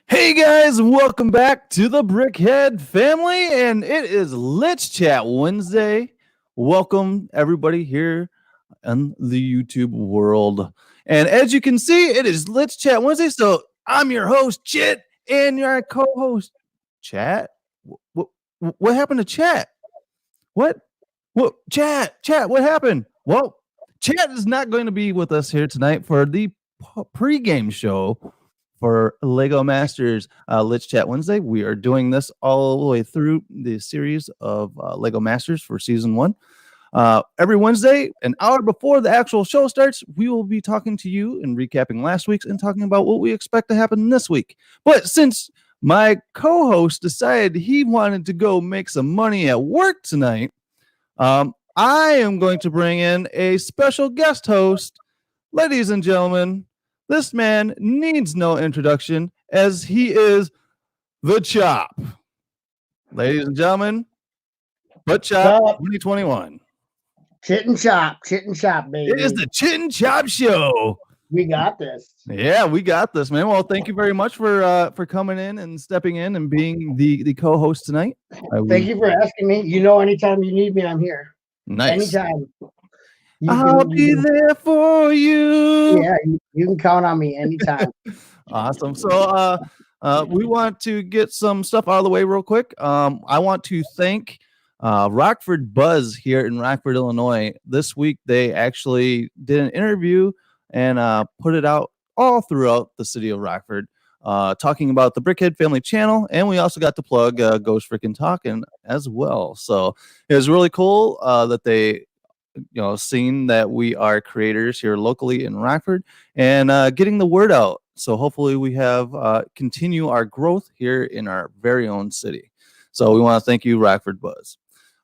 Hey guys, welcome back to the Brickhead family, and it is Let's Chat Wednesday. Welcome everybody here in the YouTube world. And as you can see, it is Let's Chat Wednesday. So I'm your host, Chit, and your co-host, Chat. What happened to Chat? What? What? Chat, what happened? Well, Chat is not going to be with us here tonight for the pregame show for Lego Masters Let's Chat Wednesday. We are doing this all the way through the series of Lego Masters for season 1. Every Wednesday, an hour before the actual show starts, we will be talking to you and recapping last week's and talking about what we expect to happen this week. But since my co-host decided he wanted to go make some money at work tonight, I am going to bring in a special guest host. Ladies and gentlemen, this man needs no introduction as he is the Chop. Ladies and gentlemen, Butt Chop 2021. Chit and Chop, baby. It is the Chit and Chop show. We got this. Yeah, we got this, man. Well, thank you very much for coming in and stepping in and being the co-host tonight. Thank you for asking me. You know, anytime you need me, I'm here. Nice. Anytime. I'll be there for you. Yeah, you can count on me anytime. Awesome. So we want to get some stuff out of the way real quick. I want to thank Rockford Buzz here in Rockford, Illinois. This week they actually did an interview and put it out all throughout the city of Rockford, talking about the Brickhead Family channel, and we also got to plug Ghost Frickin' Talkin' as well. So it was really cool that they seeing that we are creators here locally in Rockford and getting the word out. So hopefully we have continue our growth here in our very own city. So we want to thank you, Rockford Buzz.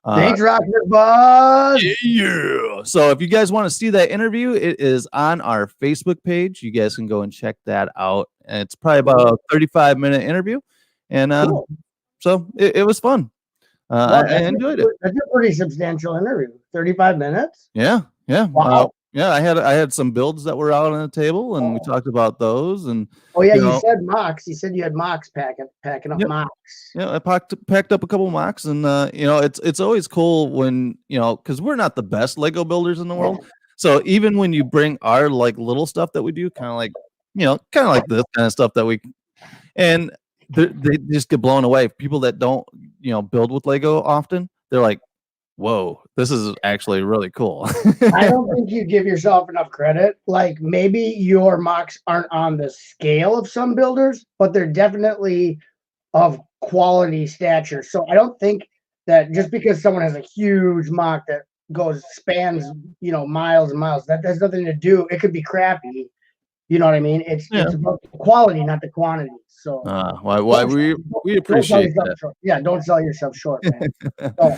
Thanks, Rockford Buzz. Yeah. So if you guys want to see that interview, it is on our Facebook page. You guys can go and check that out. And it's probably about a 35-minute interview. And Cool. So it was fun. I enjoyed it. That's a pretty substantial interview. 35 minutes? Yeah. Wow. Yeah, I had some builds that were out on the table, and we talked about those. And you said mocks. You said you had mocks packing up mocks. Yeah, I packed up a couple mocks, and it's always cool when because we're not the best Lego builders in the world. So even when you bring our like little stuff that we do, kind of like this kind of stuff that we, and they just get blown away. People that don't build with Lego often, they're like, whoa, this is actually really cool. I don't think you give yourself enough credit. Like maybe your mocks aren't on the scale of some builders, but they're definitely of quality stature. So I don't think that just because someone has a huge mock that spans miles and miles, that has nothing to do. It could be crappy. You know what I mean? It's about the quality, not the quantity. So why we appreciate that. Short. Yeah, don't sell yourself short, man. So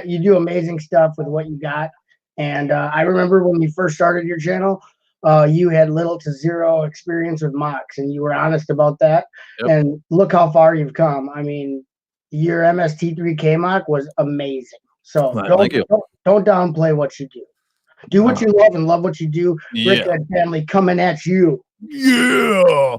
you do amazing stuff with what you got. And I remember when you first started your channel, you had little to zero experience with mocks, and you were honest about that. Yep. And look how far you've come. I mean, your MST3K mock was amazing. So don't downplay what you do. Do what you love and love what you do. Brickhead family coming at you. Yeah.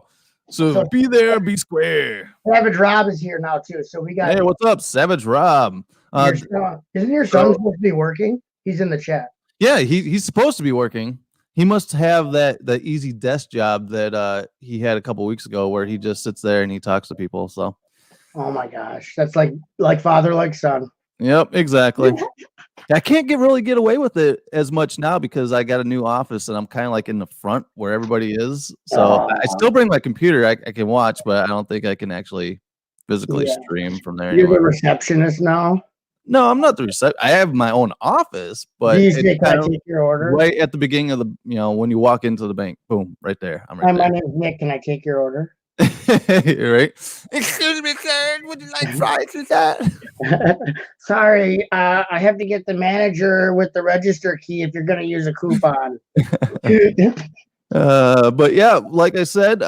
So be there, be square. Savage Rob is here now too. So we got. Hey, what's up, Savage Rob? Isn't your son supposed to be working? He's in the chat. Yeah, he's supposed to be working. He must have the easy desk job that he had a couple weeks ago, where he just sits there and he talks to people. So. Oh my gosh, that's like father, like son. Yep, exactly. I can't really get away with it as much now because I got a new office and I'm kind of like in the front where everybody is. So I still bring my computer. I can watch, but I don't think I can actually physically stream from there. You're the receptionist now? No, I'm not the receptionist. I have my own office, but can I take your order? Right at the beginning of the, when you walk into the bank, boom, right there. I'm right there. My name's Nick. Can I take your order? Right. Excuse me, sir. Would you like fries with that? Sorry, I have to get the manager with the register key if you're going to use a coupon. But yeah, like I said,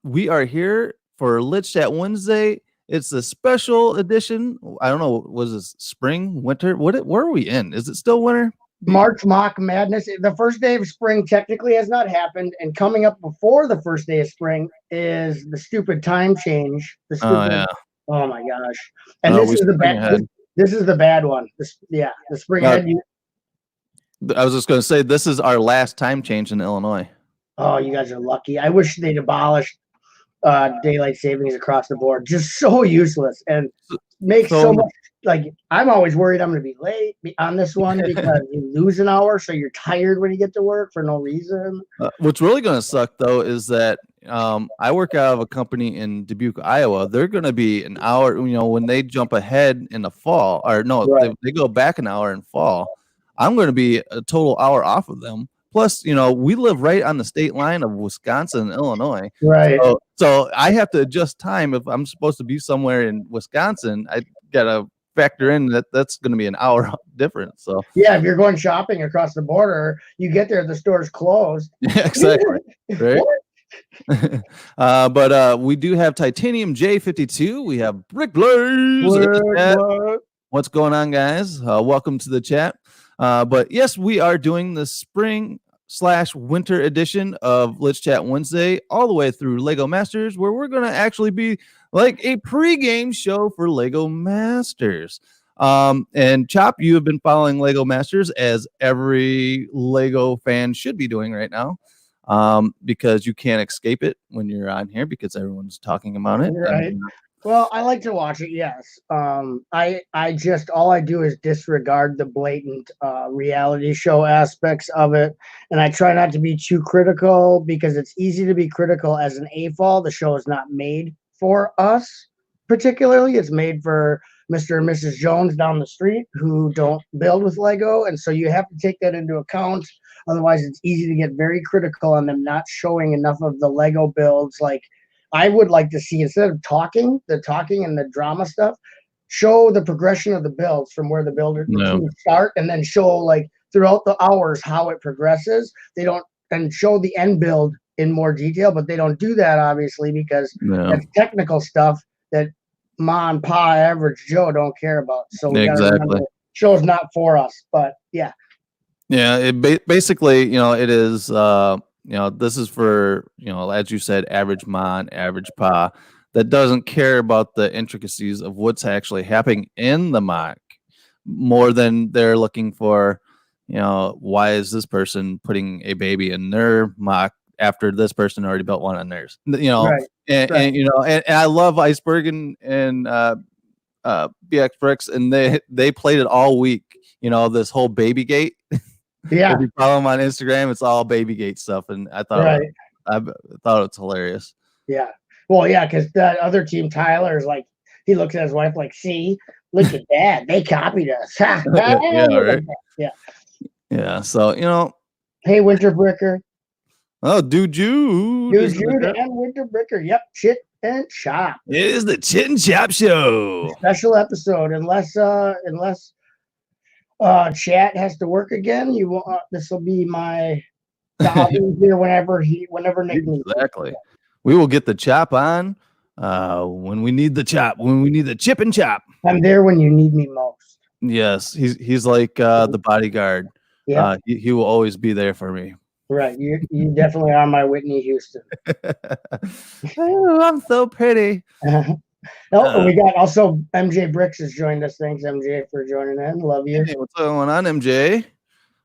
we are here for Let's Chat Wednesday. It's a special edition. I don't know, was it spring, winter? Where are we in? Is it still winter? March mock madness. The first day of spring technically has not happened, and coming up before the first day of spring is the stupid time change. The Oh stupid. yeah. Oh my gosh! And Oh, this we is the spring bad. ahead. This is the bad one. The spring ahead. I was just going to say this is our last time change in Illinois. Oh, you guys are lucky. I wish they'd abolished daylight savings across the board. Just so useless and makes so much. Like, I'm always worried I'm going to be late on this one because you lose an hour, so you're tired when you get to work for no reason. What's really going to suck though is that I work out of a company in Dubuque, Iowa. They're going to be an hour. When they jump ahead in the fall, or no, Right. they go back an hour in fall. I'm going to be a total hour off of them. Plus, we live right on the state line of Wisconsin and Illinois. Right. So I have to adjust time. If I'm supposed to be somewhere in Wisconsin, I got to factor in that's going to be an hour difference. So yeah, if you're going shopping across the border, you get there, the store's closed. Yeah, exactly. Right. But we do have Titanium J52. We have Brick Blaze. What's going on, guys? Welcome to the chat. But yes, we are doing the spring/winter edition of Let's Chat Wednesday all the way through Lego Masters, where we're going to actually be like a pregame show for Lego Masters. And Chop, you have been following Lego Masters as every Lego fan should be doing right now, because you can't escape it when you're on here because everyone's talking about it. Right. Well, I like to watch it. Yes. I just all I do is disregard the blatant reality show aspects of it, and I try not to be too critical because it's easy to be critical as an AFOL. The show is not made for us particularly. It's made for Mr. and Mrs. Jones down the street who don't build with Lego, and so you have to take that into account. Otherwise, it's easy to get very critical on them not showing enough of the Lego builds. Like, I would like to see, instead of talking and the drama stuff, show the progression of the builds from where the teams start, and then show like throughout the hours how it progresses. They don't, and show the end build in more detail, but they don't do that obviously because that's technical stuff that Ma and Pa average Joe don't care about. So we gotta remember, show's not for us. But yeah. Yeah, it basically, it is this is for, as you said, average mon, average pa that doesn't care about the intricacies of what's actually happening in the mock more than they're looking for, why is this person putting a baby in their mock after this person already built one on theirs? Right. And I love Iceberg and BX Bricks, and they played it all week. This whole baby gate. Yeah. If you follow them on Instagram, it's all baby gate stuff, and I thought it was hilarious. Yeah. Well, yeah, because that other team, Tyler, is like, he looks at his wife like, see, look at that. They copied us. Yeah, right. Yeah. Yeah. So, hey, Winter Bricker. Oh, Dude Jude and Winter Bricker. Yep. Chit and Chop. It is the Chit and Chop show. Special episode. Unless chat has to work again, this will be my here whenever Nick needs. Exactly. We will get the chop on when we need the chop, when we need the chip and chop. I'm there when you need me most. Yes, he's like the bodyguard. Yeah, he will always be there for me. Right, you definitely are my Whitney Houston. Oh, I'm so pretty. We got also MJ Bricks has joined us. Thanks, MJ, for joining in. Love you. Hey, what's going on, MJ?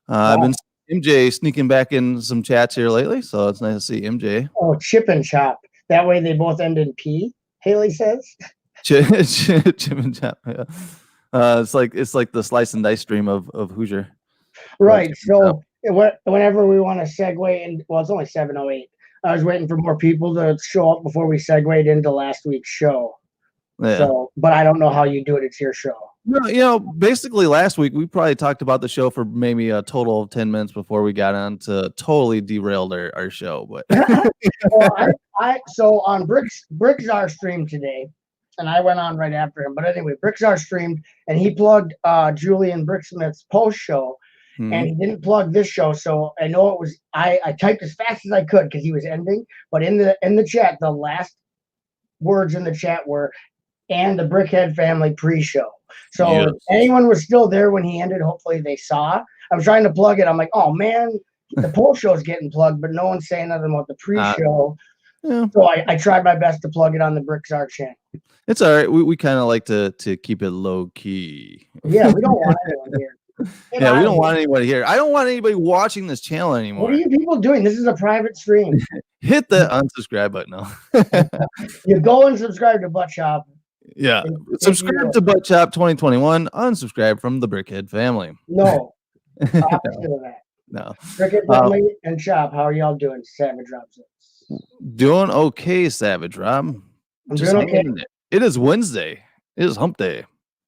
I've been seeing MJ sneaking back in some chats here lately, so it's nice to see MJ. Oh, Chip and Chop. That way they both end in P, Haley says. Chip and Chop. Yeah. It's like the slice and dice stream of Hoosier. Right. So whenever we want to segue in, well, it's only 7:08. I was waiting for more people to show up before we segued into last week's show. Yeah. So, but I don't know how you do it. It's your show. No, basically last week we probably talked about the show for maybe a total of 10 minutes before we got on to totally derailed our show. But so on Brickzar streamed today, and I went on right after him. But anyway, Brickzar streamed, and he plugged Julian Bricksmith's post show, and he didn't plug this show. So I know it was I typed as fast as I could because he was ending. But in the chat, the last words in the chat were, and the Brickhead family pre-show. So Yes. if anyone was still there when he ended, hopefully they saw. I was trying to plug it. I'm like, oh man, the post show's getting plugged, but no one's saying nothing about the pre-show. Yeah. So I tried my best to plug it on the Bricks Art channel. It's all right. We kind of like to keep it low key. Yeah, we don't want anyone here. Yeah, we don't want anybody here. I don't want anybody watching this channel anymore. What are you people doing? This is a private stream. Hit the unsubscribe button. No. You go and subscribe to Butt Shop. Yeah. Subscribe to Butt Shop 2021. Unsubscribe from the Brickhead family. No. Opposite of that. No. Brickhead family and Shop. How are y'all doing, Savage Rob? Doing okay, Savage Rob. I'm doing okay. It is Wednesday. It is hump day.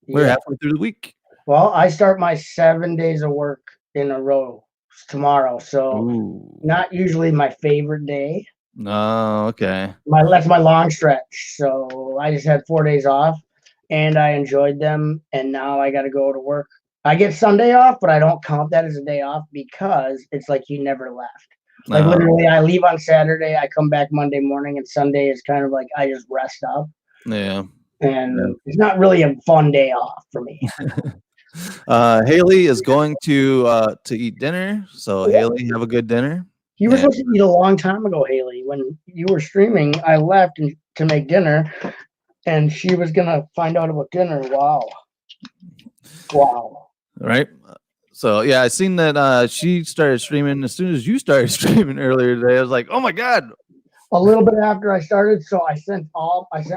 We're halfway through the week. Well, I start my 7 days of work in a row tomorrow, so not usually my favorite day. Oh, okay. That's my long stretch. So I just had 4 days off, and I enjoyed them. And now I got to go to work. I get Sunday off, but I don't count that as a day off because it's like you never left. Like literally, I leave on Saturday, I come back Monday morning, and Sunday is kind of like I just rest up. Yeah. And it's not really a fun day off for me. Haley is going to eat dinner. So Haley, have a good dinner. You were supposed to eat a long time ago, Haley. When you were streaming, I left to make dinner, and she was gonna find out about dinner. Wow. Right. So yeah, I seen that she started streaming as soon as you started streaming earlier today. I was like, oh my god. A little bit after I started, so I sent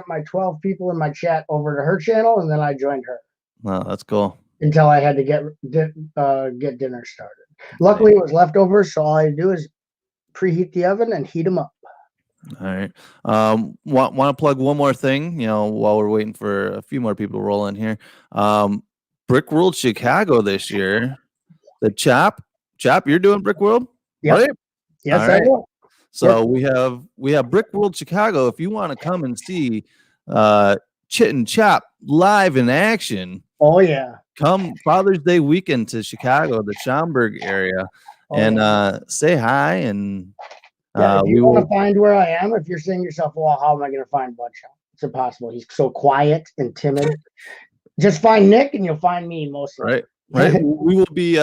my 12 people in my chat over to her channel, and then I joined her. Wow, that's cool. Until I had to get dinner started. Luckily, it was leftovers, so all I do is preheat the oven and heat them up. All right. Want to plug one more thing? While we're waiting for a few more people to roll in here. Brick World Chicago this year. The Chop, you're doing Brick World, right? Yes, I will. So we have Brick World Chicago. If you want to come and see Chit and Chop live in action, oh yeah, come Father's Day weekend to Chicago, the Schaumburg area, say hi. And if you want to find where I am, if you're saying to yourself, well, how am I going to find Butt Shop? It's impossible. He's so quiet and timid. Just find Nick and you'll find me mostly. Right. We will be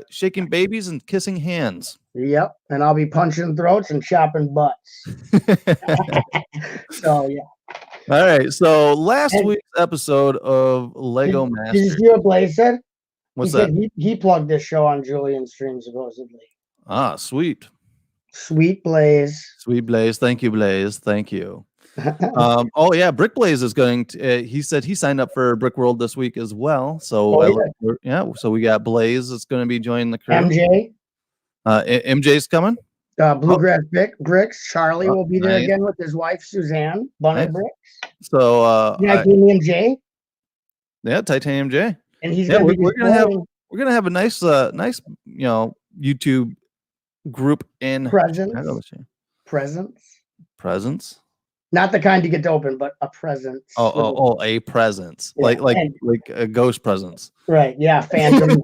shaking babies and kissing hands. Yep. And I'll be punching throats and chopping butts. So yeah. All right. So last week's episode of Lego Masters. Did you see what Blaze said? What's that? He plugged this show on Julian's stream supposedly. Ah, sweet. Sweet Blaze. Sweet Blaze. Thank you, Blaze. Thank you. Oh yeah, Brick Blaze is going to. He said he signed up for Brick World this week as well. So so we got Blaze that's going to be joining the crew. MJ. MJ's coming. Bluegrass Bricks. Charlie will be there again with his wife Suzanne. Bunny Bricks. So Titanium J. Yeah, Titanium J. And he's we're gonna have a nice YouTube group in presence. Not the kind you get to open, but a presence. A presence. Yeah. Like a ghost presence. Right. Yeah. Phantom.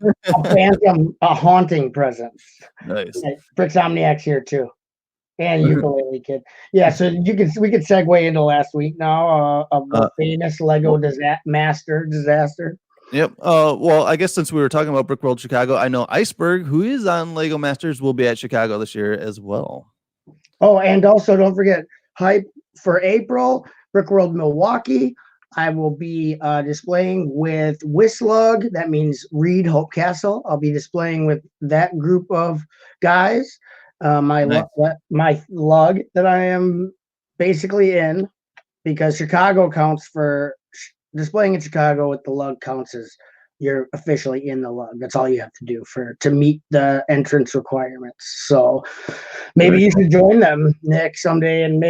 a haunting presence. Nice. Yeah, Bricks Omniac's here too. And Ukulele Kid. Yeah, so we could segue into last week now of the famous Lego master disaster. Yep. Well, I guess since we were talking about Brick World Chicago, I know Iceberg, who is on Lego Masters, will be at Chicago this year as well. Oh, and also don't forget, hype for April, Brick World Milwaukee. I will be displaying with Wislug. That means Reed Hope Castle. I'll be displaying with that group of guys. My lug that I am basically in, because Chicago counts for displaying in Chicago with the lug counts as you're officially in the lug. That's all you have to do to meet the entrance requirements. So maybe you should join them, Nick, someday and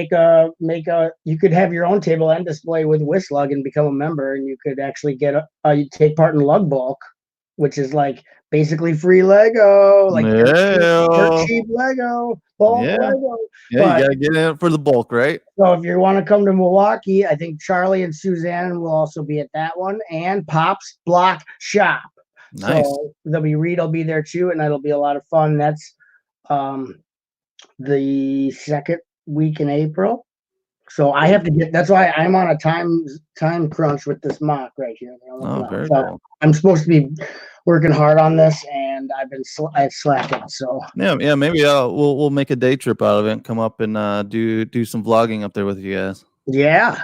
you could have your own table and display with Wislug and become a member, and you could actually you take part in Lug Bulk, which is like basically free Lego, like cheap Lego, bulk Lego. Yeah, you gotta get in for the bulk, right? So if you want to come to Milwaukee, I think Charlie and Suzanne will also be at that one, and Pop's Block Shop. Nice. So Reed will be there too, and that'll be a lot of fun. That's the second week in April. So I have to get. That's why I'm on a time crunch with this mock right here. Oh, very So cool. I'm supposed to be working hard on this, and I've slacking. So Yeah. Maybe we'll make a day trip out of it and come up and do some vlogging up there with you guys. yeah,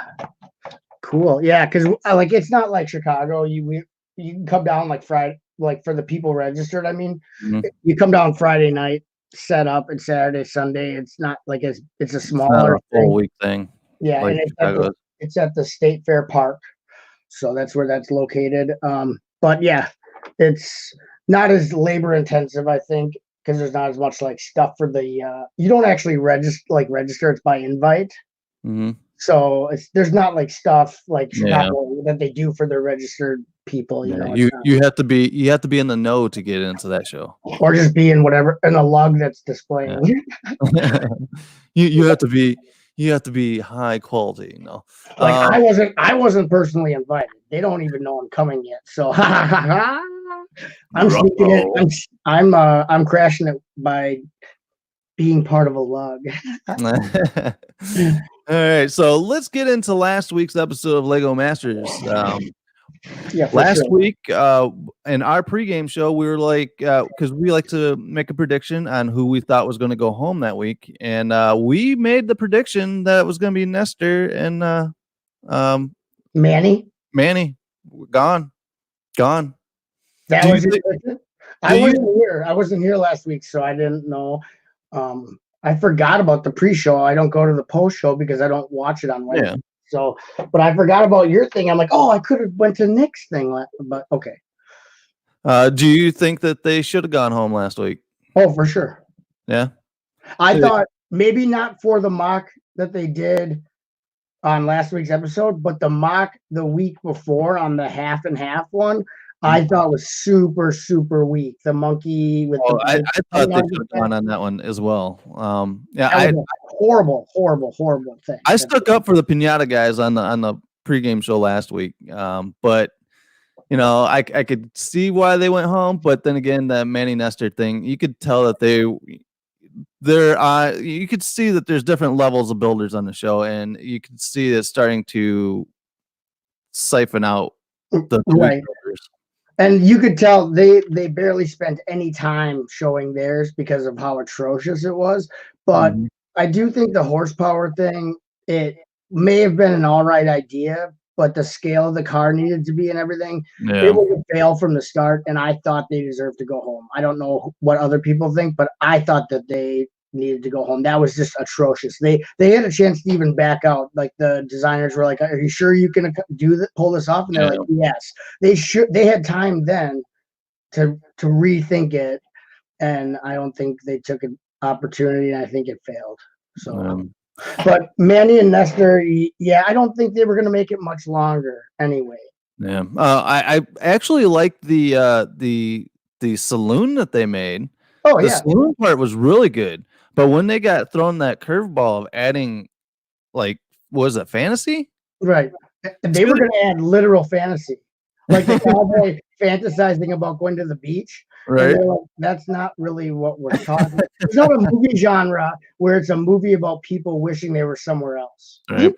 cool. Yeah, because like it's not like Chicago. You can come down like Friday, like for the people registered. I mean, Mhm. you come down Friday night, set up, and Saturday, Sunday. It's not like it's a It's not smaller a full thing. week thing Yeah, like and Chicago is. it's at the State Fair Park. So that's where that's located. But yeah, it's not as labor intensive, I think, because there's not as much like stuff for the. You don't actually register; it's by invite. Mhm. So there's not like stuff like Yeah. Chicago that they do for their registered people. Yeah. It's You not, you have to be in the know to get into that show. or just be in whatever in a lug that's displaying. Yeah. you have to be high quality, you know. Like Um, I wasn't personally invited. They don't even know I'm coming yet. So I'm sneaking it. Ruh-roh. I'm crashing it by being part of a lug. All right, so let's get into last week's episode of Lego Masters. Yeah, for Last sure. week, in our pregame show, we were like, because we like to make a prediction on who we thought was going to go home that week, and we made the prediction that it was going to be Nestor and um, Manny, Manny. Gone. that Do you was your think? prediction? Do I you? wasn't here. I wasn't here last week, so I didn't know. I forgot about the pre-show. I don't go to the post-show because I don't watch it on Wednesday. Yeah. So, but I forgot about your thing. I'm like, oh, I could have went to Nick's thing, but okay. Do you think that they should have gone home last week? Oh, for sure. Yeah. I thought maybe not for the mock that they did on last week's episode, but the mock the week before on the half and half one, I thought was super, super weak. The monkey with Oh, I thought they on should have the gone on that one as well. Yeah, that was a horrible, horrible, horrible thing. I stuck up for the Pinata guys on the pregame show last week. But you know, I could see why they went home, but then again, the Manny Nestor thing, you could tell that you could see that there's different levels of builders on the show, and you could see it starting to siphon out the weak Right. builders. And you could tell they barely spent any time showing theirs because of how atrocious it was. But Mhm. I do think the horsepower thing, it may have been an all right idea, but the scale of the car needed to be and everything, it Yeah. was a fail from the start. And I thought they deserved to go home. I don't know what other people think, but I thought that they needed to go home. That was just atrocious. They had a chance to even back out. Like the designers were like, "Are you sure you can pull this off?" And they're like, "Yes." They had time then to rethink it, and I don't think they took an opportunity, and I think it failed. So, but Manny and Nestor, yeah, I don't think they were going to make it much longer anyway. Yeah. I actually liked the saloon that they made. Oh The yeah, saloon part was really good, but when they got thrown that curveball of adding, like, was it fantasy? right. They were going to add literal fantasy, like the cowboy fantasizing about going to the beach. And Right. they're like, that's not really what we're talking about. It's not a movie genre where it's a movie about people wishing they were somewhere else. Right.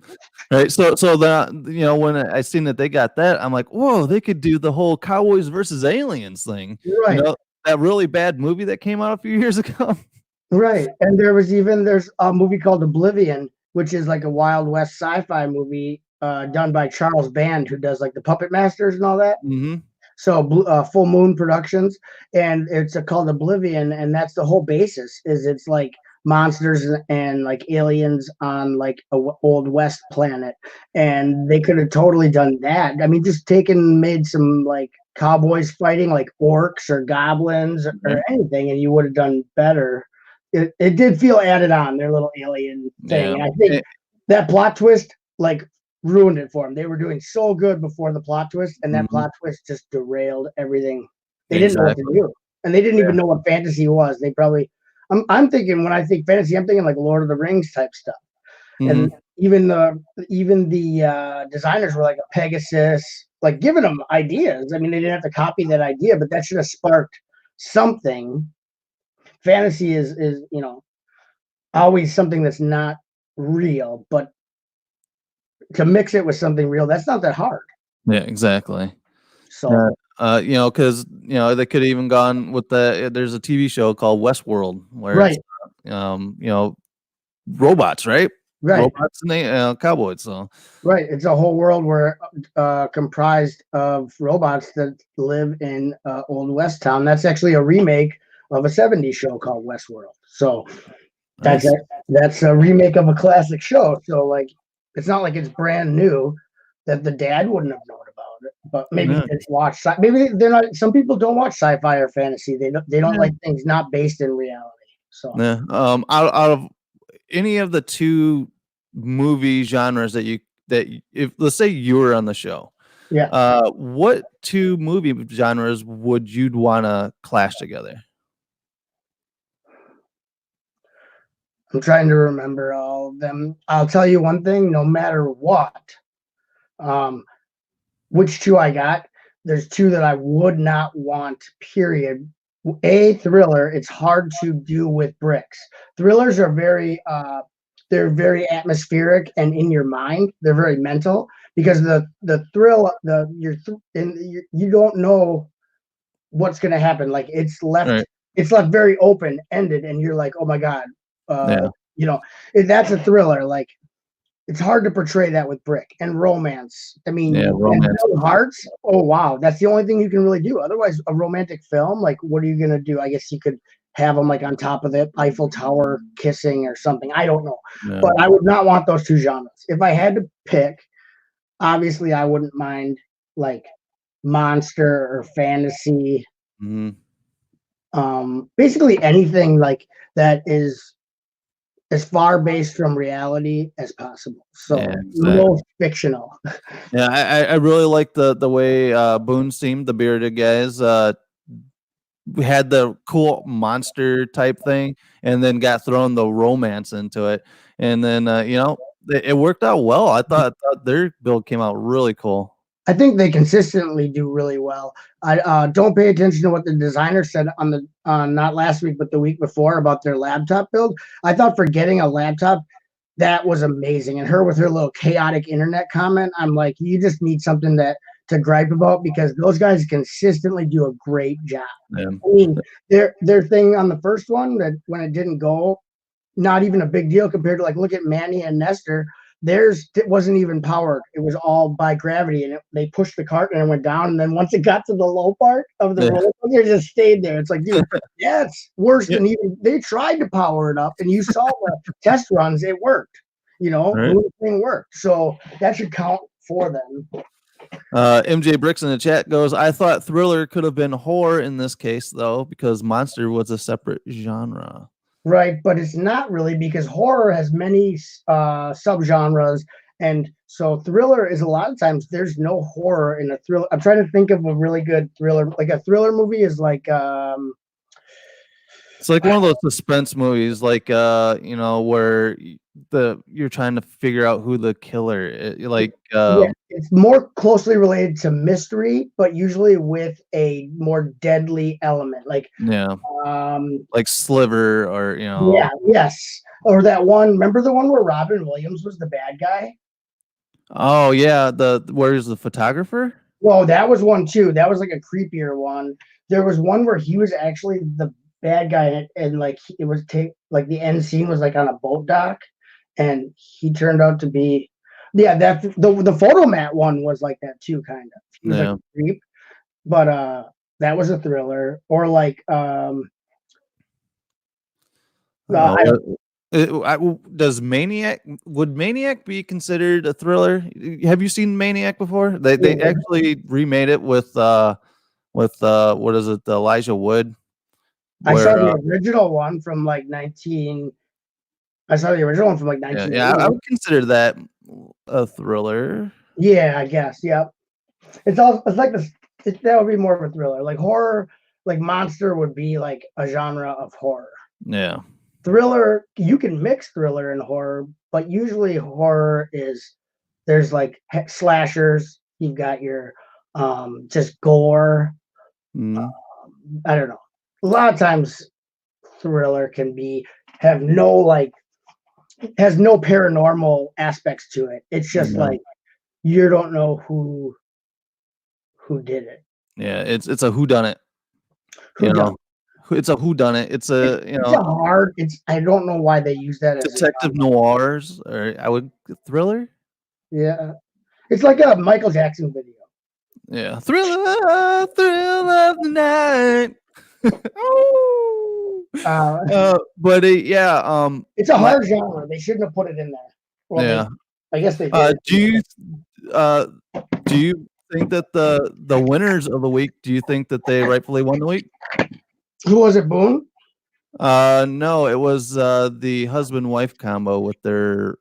Right. So that, you know, when I seen that they got that, I'm like, whoa, they could do the whole Cowboys versus Aliens thing. You Right, know, that really bad movie that came out a few years ago. right. And there's a movie called Oblivion, which is like a Wild West sci-fi movie done by Charles Band, who does like the Puppet Masters and all that. Mhm. So Full Moon Productions, and it's called Oblivion, and that's the whole basis. Is it's like monsters and like aliens on like a old west planet, and they could have totally done that. I mean, just made some like cowboys fighting like orcs or goblins or anything, and you would have done better. It did feel added on their little alien thing, Yeah. and I think that plot twist like ruined it for them. They were doing so good before the plot twist, and that Mhm. plot twist just derailed everything. They didn't know what to Exactly. do, and they didn't Yeah. even know what fantasy was. They probably, I'm thinking when I think fantasy, I'm thinking like Lord of the Rings type stuff, and Mhm. even the designers were like a Pegasus, like giving them ideas. I mean, they didn't have to copy that idea, but that should have sparked something. Fantasy is always something that's not real, but to mix it with something real, that's not that hard. Yeah, exactly. So Because they could have even gone with there's a TV show called Westworld where it's right, robots, right? right, Robots and they cowboys. So right. It's a whole world where comprised of robots that live in Old West Town. That's actually a remake of a '70s show called Westworld. So that's nice. a, that's a remake of a classic show. So like, it's not like it's brand new that the dad wouldn't have known about it. But maybe he Yeah. didn't watch. Maybe they're not. Some people don't watch sci-fi or fantasy. They don't Yeah. like things not based in reality. So Yeah. Out of any of the two movie genres if let's say you were on the show, yeah, what two movie genres would you'd want to clash together? I'm trying to remember all of them. I'll tell you one thing: no matter what, um, which two I got, there's two that I would not want. Period. A thriller. It's hard to do with bricks. Thrillers are they're very atmospheric and in your mind. They're very mental because the thrill you don't know what's going to happen. Like Right. it's left very open ended, and you're like, oh my god, Yeah. you know, that's a thriller. Like it's hard to portray that with brick and romance. I Yeah. mean, and Romance. Bill Hearts. Oh wow, that's the only thing you can really do. Otherwise, a romantic film, like what are you gonna do? I guess you could have them like on top of the Eiffel Tower kissing or something. I don't know, Yeah. but I would not want those two genres. If I had to pick, obviously I wouldn't mind like monster or fantasy. Mhm. Basically anything like that is as far based from reality as possible. Yeah. So Exactly. no fictional. Yeah. I really like the way Boone's team, the bearded guys, we had the cool monster type thing, and then got thrown the romance into it, and then it worked out well. I thought their build came out really cool. I think they consistently do really well. I don't pay attention to what the designer said on the not last week but the week before about their laptop build. I thought for getting a laptop that was amazing, and her with her little chaotic internet comment, I'm like, you just need something that to gripe about because those guys consistently do a great job. Yeah. I mean, their thing on the first one that when it didn't go, not even a big deal compared to like look at Manny and Nestor. Theirs it wasn't even powered; it was all by gravity, and they pushed the cart and it went down. And then once it got to the low part of the Yeah. roller coaster, it just stayed there. It's like, dude, yeah, it's worse Yeah. than even they tried to power it up, and you saw the test runs; it worked. Right. The thing worked, so that should count for them. MJ Bricks in the chat goes, I thought thriller could have been horror in this case, though, because monster was a separate genre. Right, but it's not really because horror has many subgenres, and so thriller is a lot of times there's no horror in a thriller. I'm trying to think of a really good thriller. Like a thriller movie is like It's like one of those suspense movies, like where you're trying to figure out who the killer is. Like yeah, it's more closely related to mystery, but usually with a more deadly element. Like yeah, um like Sliver or yeah, yes. Or that one, remember the one where Robin Williams was the bad guy? oh yeah, the where's the photographer? Well, that was one too. That was like a creepier one. There was one where he was actually the bad guy, and like it was like the end scene was like on a boat dock, and he turned out to be, yeah. That the photomat one was like that too, kind of. He was like Yeah. a creep, but that was a thriller. Or like Uh, I don't. what, does Maniac would Maniac be considered a thriller? Have you seen Maniac before? They Yeah, actually remade it with what is it, Elijah Wood, I saw where the original one from like 19. I saw the original one from like yeah, I 1980. would consider that a thriller. Yeah, I guess. Yep. It's like this. That would be more of a thriller. Like horror, like monster would be like a genre of horror. Yeah. Thriller, you can mix thriller and horror, but usually horror is there's like slashers. You've got your just gore. Mm. I don't know. A lot of times thriller can be have no like has no paranormal aspects to it. It's just No. like you don't know who did it. Yeah, it's a whodunit. Who done? It's a whodunit. It's a It's a hard. It's I don't know why they use that as a detective noirs, or I would thriller. yeah. It's like a Michael Jackson video. Yeah, thriller, thrill of the night. But It's a hard genre. They shouldn't have put it in there. Well, yeah. I guess they did. Uh, do you think that the winners of the week? Do you think that they rightfully won the week? Who was it? Boone? No, it was the husband-wife combo with their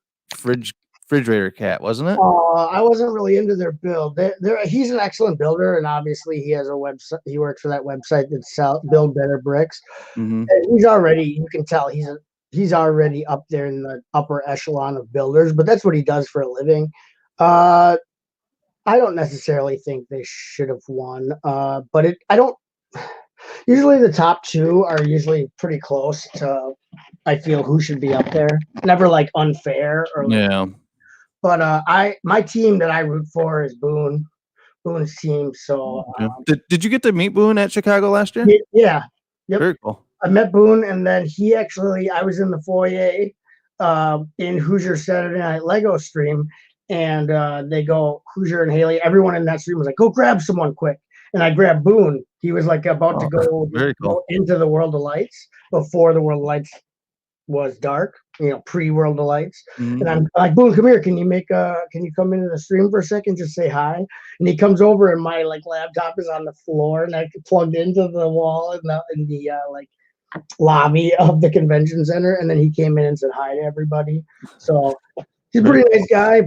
refrigerator cat, wasn't it? I wasn't really into their build. He's an excellent builder, and obviously he has a website. He works for that website that build better bricks. Mm-hmm. And he's already, you can tell he's already up there in the upper echelon of builders. But that's what he does for a living. I don't necessarily think they should have won. But I don't. Usually the top two are usually pretty close to. I feel who should be up there. Never like unfair or Yeah. But my team that I root for is Boone's team. So did you get to meet Boone at Chicago last year? Yeah, yep. Very cool. I met Boone, and then I was in the foyer in Hoosier Saturday Night Lego stream, and they go Hoosier and Haley. Everyone in that stream was like, "Go grab someone quick!" And I grabbed Boone. He was like about to go into the World of Lights before the World of Lights was dark, pre-World of Lights. Mm-hmm. And I'm like, Boone, come here. Can you come into the stream for a second? Just say hi. And he comes over, and my laptop is on the floor, and I plugged into the wall in the lobby of the convention center. And then he came in and said hi to everybody. So he's a pretty nice guy.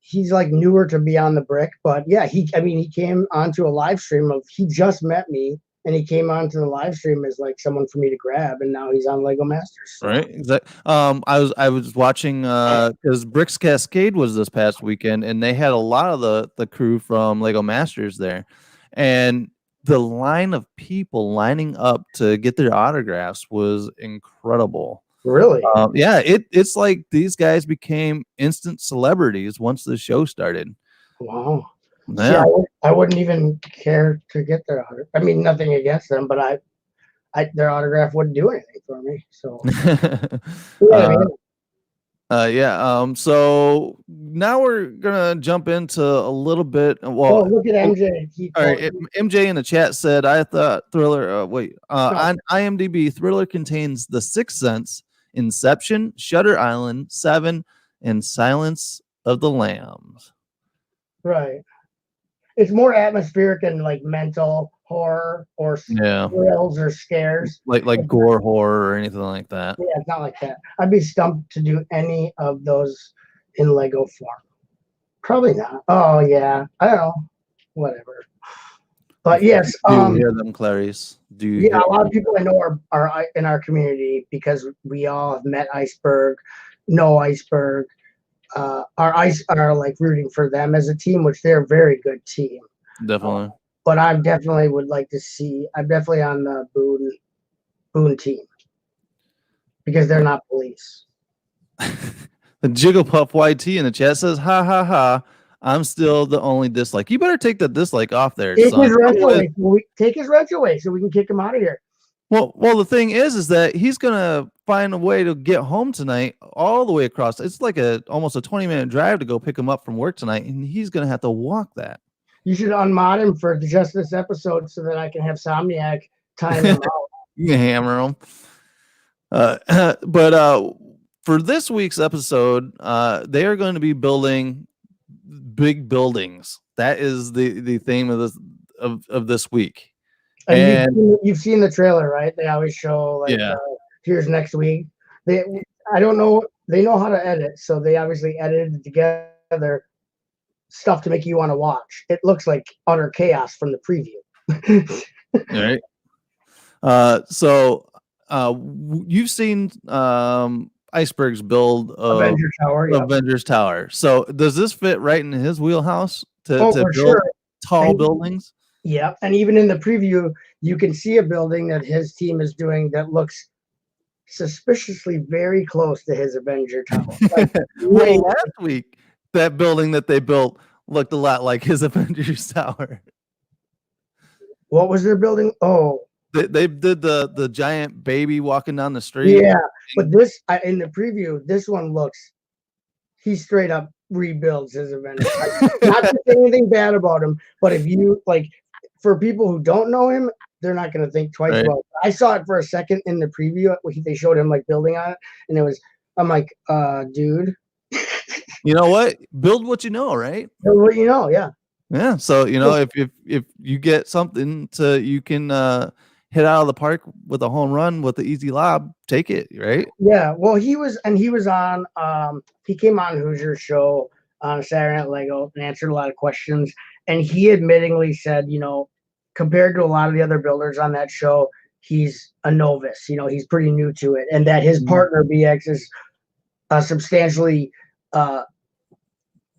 He's like newer to be on the brick, but yeah, he came onto a live stream he just met me. And he came onto the live stream as like someone for me to grab, and now he's on Lego Masters. So. Right, exactly. I was watching because Bricks Cascade was this past weekend, and they had a lot of the crew from Lego Masters there, and the line of people lining up to get their autographs was incredible. Really? Yeah, it's like these guys became instant celebrities once the show started. Wow. Yeah, see, I wouldn't even care to get their autograph. I mean, nothing against them, but their autograph wouldn't do anything for me. So, So now we're gonna jump into a little bit. Well, look at MJ. All right, MJ in the chat said, "I thought Thriller. On IMDb, Thriller contains The Sixth Sense, Inception, Shutter Island, Seven, and Silence of the Lambs." Right. It's more atmospheric and like mental horror or thrills or scares. Like gore horror or anything like that. Yeah, it's not like that. I'd be stumped to do any of those in Lego form. Probably not. Oh yeah. I don't know. Whatever. But yes. Do you hear them, Clarice? A lot of people I know are in our community because we all have met Iceberg, know Iceberg. Are like rooting for them as a team, which they're a very good team. Definitely. But I definitely would like to see. I'm definitely on the Boone team because they're not police. The Jigglepuff YT in the chat says, "Ha ha ha! I'm still the only dislike." You better take the dislike off there. Take his wrench away so we can kick him out of here. Well, the thing is that he's gonna find a way to get home tonight, all the way across. It's like almost a 20-minute drive to go pick him up from work tonight, and he's gonna have to walk that. You should unmod him for just this episode so that I can have Somniac time him out. You can hammer him. But for this week's episode, they are going to be building big buildings. That is the theme of this week. And you've seen the trailer, right? They always show here's next week. I don't know. They know how to edit, so they obviously edited together stuff to make you want to watch. It looks like utter chaos from the preview. All right. So you've seen Iceberg's build of Avengers Tower. So does this fit right in his wheelhouse to build tall buildings? Yeah, and even in the preview, you can see a building that his team is doing that looks suspiciously very close to his Avenger Tower. Like, way, Well, last week that building that they built looked a lot like his Avengers Tower. what was their building? Oh, They did the giant baby walking down the street. yeah. But this, in the preview, this one looks, he straight up rebuilds his Avenger. Not to say anything bad about him, but if you like, for people who don't know him, they're not going to think twice Right. about it. I saw it for a second in the preview. They showed him like building on it, and I'm like, dude. You know what? Build what you know, right? What you know, yeah. Yeah. So if you get something you can hit out of the park with a home run with the easy lob, take it, right? Yeah. Well, he was on. He came on Hoosier's show on Saturday Night Lego and answered a lot of questions, and he admittingly said, compared to a lot of the other builders on that show, he's a novice. He's pretty new to it, and that his partner BX is a substantially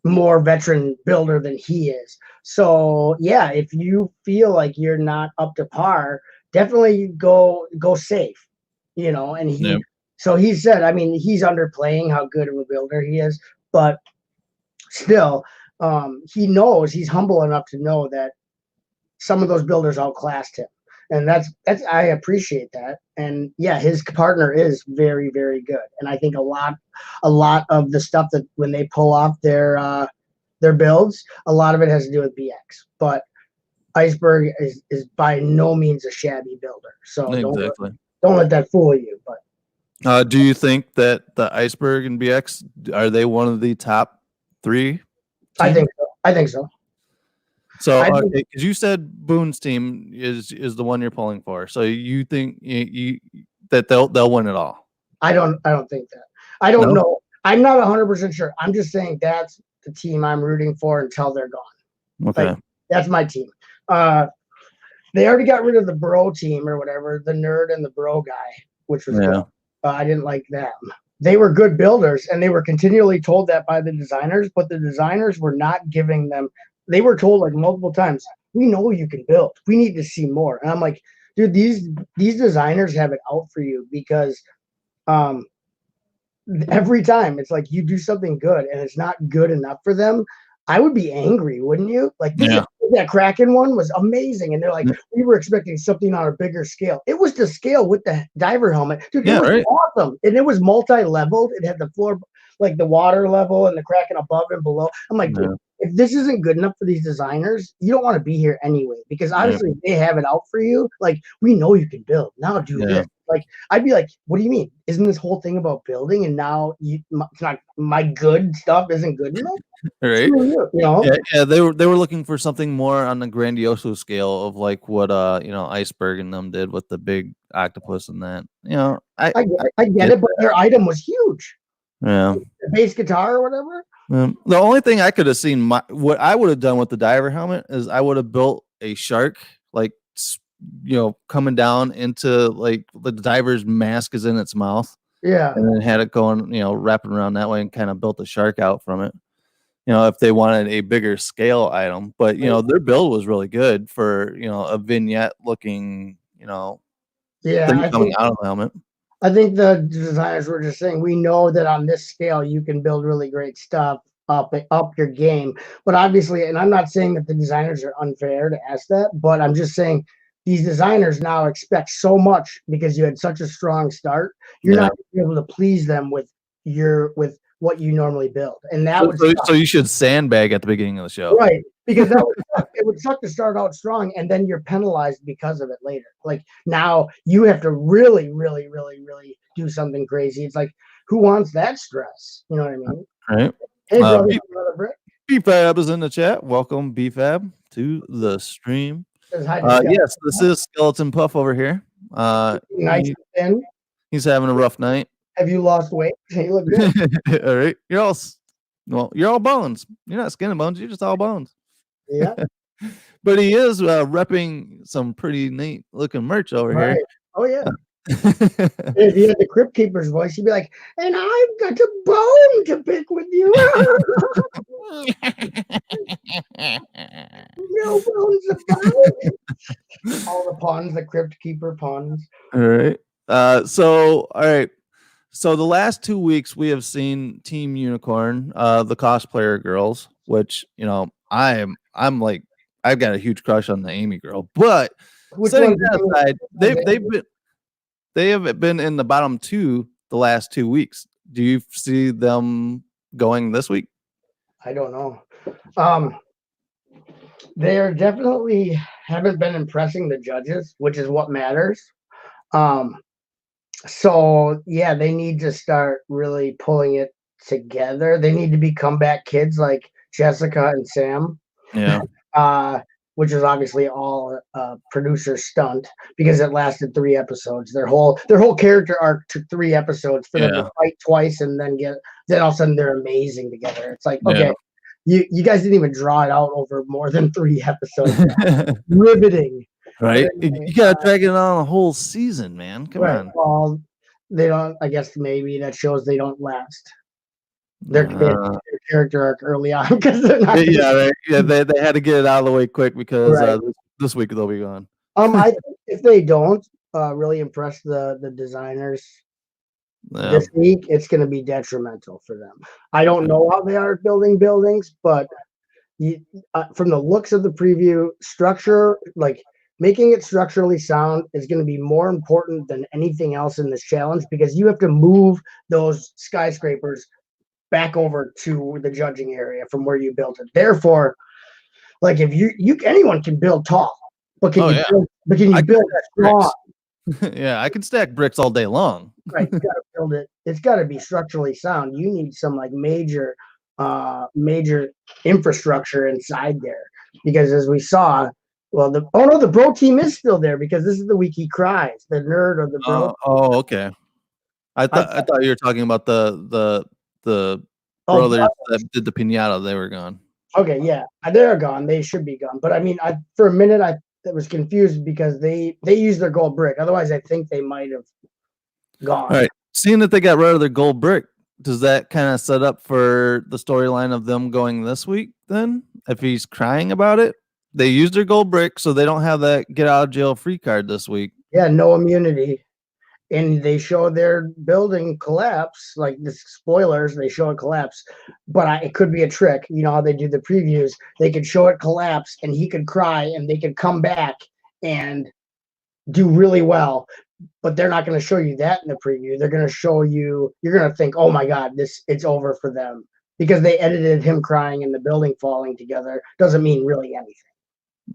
more veteran builder than he is. So yeah, if you feel like you're not up to par, definitely go safe. And he said, I mean, he's underplaying how good of a builder he is, but still, he knows, he's humble enough to know that some of those builders outclassed him. And that's I appreciate that. And yeah, his partner is very, very good. And I think a lot of the stuff that when they pull off their builds, a lot of it has to do with BX. But Iceberg is by no means a shabby builder. So exactly. Don't let that fool you. But do you think that the Iceberg and BX, are they one of the top 3 teams? I think so. So because you said Boone's team is the one you're pulling for, so you think that they'll win it all? I don't think that. I don't know. I'm not 100% sure. I'm just saying that's the team I'm rooting for until they're gone. Okay, that's my team. They already got rid of the bro team or whatever, the nerd and the bro guy, which was good. I didn't like them. They were good builders, and they were continually told that by the designers, but the designers were not giving them. They were told like multiple times, we know you can build. We need to see more. And I'm like, dude, these designers have it out for you, because every time it's like you do something good and it's not good enough for them, I would be angry, wouldn't you? Like that Kraken one was amazing, and they're like, we were expecting something on a bigger scale. It was to scale with the diver helmet, dude. It was awesome, and it was multi-leveled. It had the floor, like the water level, and the Kraken above and below. I'm like, dude, if this isn't good enough for these designers, you don't want to be here anyway, because honestly, they have it out for you. Like, we know you can build. Now do this. Like, I'd be like, what do you mean? Isn't this whole thing about building? And now my good stuff isn't good enough? Right. Yeah, they were looking for something more on the grandioso scale of like what Iceberg and them did with the big octopus and that. I get it, but their item was huge. Yeah. The bass guitar or whatever. The only thing I could have seen, what I would have done with the diver helmet is I would have built a shark, like, coming down into like the diver's mask is in its mouth. Yeah. And then had it going, wrapping around that way, and kind of built the shark out from it. If they wanted a bigger scale item, but their build was really good for a vignette looking, thing coming out of the helmet. I think the designers were just saying, we know that on this scale you can build really great stuff, up your game. But obviously, and I'm not saying that the designers are unfair to ask that, but I'm just saying these designers now expect so much because you had such a strong start. You're not going to be able to please them with what you normally build. And that so you should sandbag at the beginning of the show. Right. Because it would suck to start out strong, and then you're penalized because of it later. Like, now you have to really, really, really, really do something crazy. It's like, who wants that stress? You know what I mean? Right. Hey, brother Brick. BFab is in the chat. Welcome, BFab, to the stream. Yes, this is Skeleton Puff over here. Nice and thin. He's having a rough night. Have you lost weight? You look good. All right. You're all bones. You're not skin and bones. You're just all bones. Yeah. But he is repping some pretty neat looking merch over here. Oh, yeah. If you had the Crypt Keeper's voice, you'd be like, and I've got a bone to pick with you. No bones about it. All the puns, the Crypt Keeper puns. All right. So all right. So the last 2 weeks we have seen Team Unicorn, the cosplayer girls, which I'm like I've got a huge crush on the Amy girl. But Which setting one's that aside, they have been in the bottom two the last 2 weeks. Do you see them going this week? I don't know. They're definitely haven't been impressing the judges, which is what matters. Um, so yeah, they need to start really pulling it together. They need to be comeback kids like Jessica and Sam. Yeah. uh, which is obviously all producer stunt because it lasted 3 episodes. Their whole character arc took 3 episodes for them to fight twice and then all of a sudden they're amazing together. It's like, okay, you guys didn't even draw it out over more than 3 episodes. Riveting. Right? You gotta drag it on a whole season, man. Come on. Well, they don't. I guess maybe that shows they don't last. Their character arc early on because they're not. Right. Yeah, they had to get it out of the way quick because this week they'll be gone. I think if they don't really impress the designers this week, it's going to be detrimental for them. I don't know how they are building buildings, but from the looks of the preview, structure, like making it structurally sound, is going to be more important than anything else in this challenge because you have to move those skyscrapers back over to the judging area from where you built it. Therefore, like if you anyone can build tall, but can you build strong? Yeah, I can stack bricks all day long. Right, you gotta build it. It's got to be structurally sound. You need some like major infrastructure inside there because as we saw, well, the bro team is still there because this is the week he cries. The nerd or the bro. Oh, okay. I thought you were talking about the brothers that did the piñata. They were gone. Okay, yeah, they're gone. They should be gone. But I mean, for a minute I was confused because they used their gold brick. Otherwise, I think they might have gone. All right, seeing that they got rid of their gold brick, does that kind of set up for the storyline of them going this week? Then, if he's crying about it, they used their gold brick, so they don't have that get out of jail free card this week. Yeah, no immunity. And they show their building collapse, like the spoilers, they show it collapse, but it could be a trick. You know how they do the previews? They could show it collapse and he could cry and they could come back and do really well, but they're not going to show you that in the preview. They're going to show you, you're going to think, oh my God, it's over for them because they edited him crying and the building falling together. Doesn't mean really anything.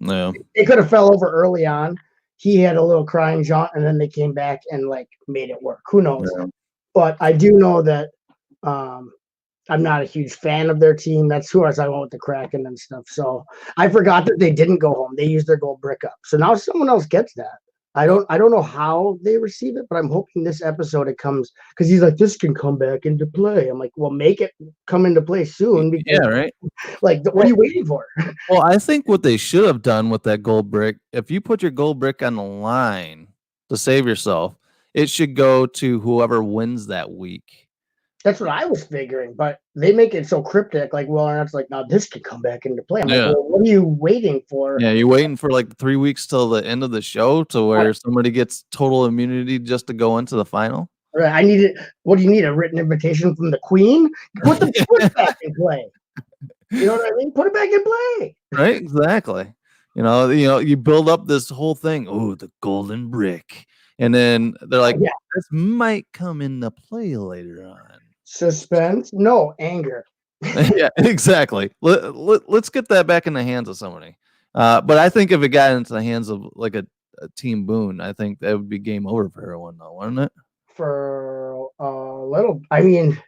No. They could have fell over early on. He had a little crying jaunt, and then they came back and like made it work. Who knows? Yeah. But I do know that I'm not a huge fan of their team. That's who I went with the Kraken and stuff. So I forgot that they didn't go home. They used their gold brick up. So now someone else gets that. I don't know how they receive it, but I'm hoping this episode it comes because he's like, this can come back into play. I'm like, well, make it come into play soon. Because, yeah, right. Like, what are you waiting for? Well, I think what they should have done with that gold brick, if you put your gold brick on the line to save yourself, it should go to whoever wins that week. That's what I was figuring, but they make it so cryptic. Like, well, it's like, now this could come back into play. I'm like, well, what are you waiting for? Yeah, you're waiting for like 3 weeks till the end of the show to where somebody gets total immunity just to go into the final. Right. I need it. What do you need? A written invitation from the Queen? Put it back in play. You know what I mean? Put it back in play. Right. Exactly. You build up this whole thing. Oh, the golden brick, and then they're like, this might come into play later on. Suspense? No, anger. Yeah, exactly. Let's get that back in the hands of somebody. But I think if it got into the hands of like a Team Boone, I think that would be game over for everyone, though, wouldn't it? For a little, I mean,